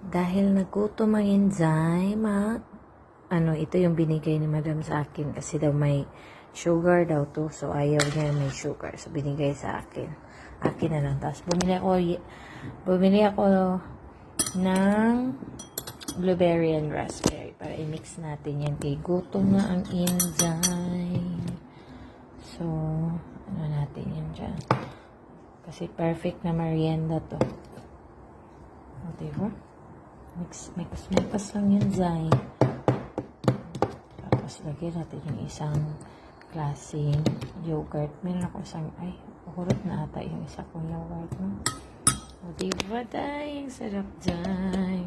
Dahil nagutom ang Inzay, ito yung binigay ni Madam sa akin kasi daw may sugar daw to. So, ayaw niya may sugar. So, binigay sa akin. Akin na lang. Tapos, bumili ako ng blueberry and raspberry para i-mix natin yan. Kay gutom na ang Inzay. So, ano natin yan dyan. Kasi perfect na merienda to. O, diba? Mix lang yun, Zay. Tapos, lagyan natin yung isang klaseng yogurt. Meron ako isang, uhurot na ata yung isa kong yogurt, no? O, diba, Day? Ang sarap, Day.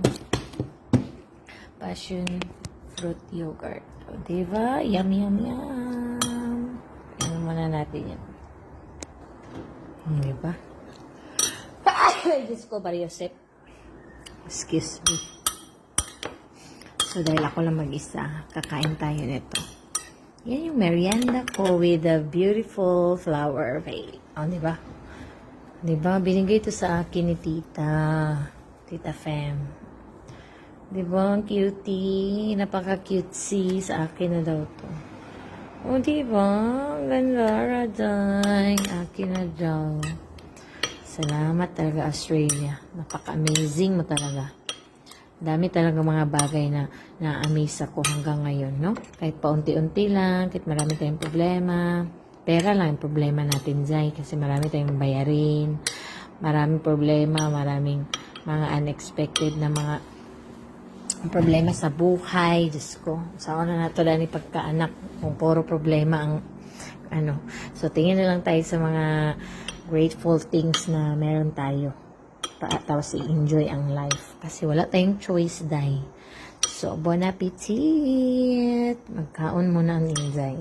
Passion fruit yogurt. O, diba? Yum, yum, yum. Yan muna natin yan. Diba? Diyos ko, Mariosep. Excuse me. So, dahil ako lang mag-isa, kakain tayo nito. Yan yung merienda ko with a beautiful flower vase. O, diba? Diba? Binigay ito sa akin ni Tita Fem. Diba? Ang cutie. Napaka-cutesy sa akin na daw to. O, diba? Ang ganda, Raday. Akin na daw. Salamat talaga, Australia. Napaka-amazing mo talaga. Dami talaga mga bagay na na-amaze ako hanggang ngayon, no? Kahit paunti-unti lang, kahit marami tayong problema. Pera lang yung problema natin, Zay, kasi marami tayong bayarin. Maraming problema, maraming mga unexpected na mga problema sa buhay. Diyos ko, sa una na ito ni pagkaanak, kung puro problema ang So, tingin na lang tayo sa mga grateful things na meron tayo. Tapos i-enjoy ang life. Kasi wala tayong choice, Day. So, bon appetit! Magkaon muna ang Inzay.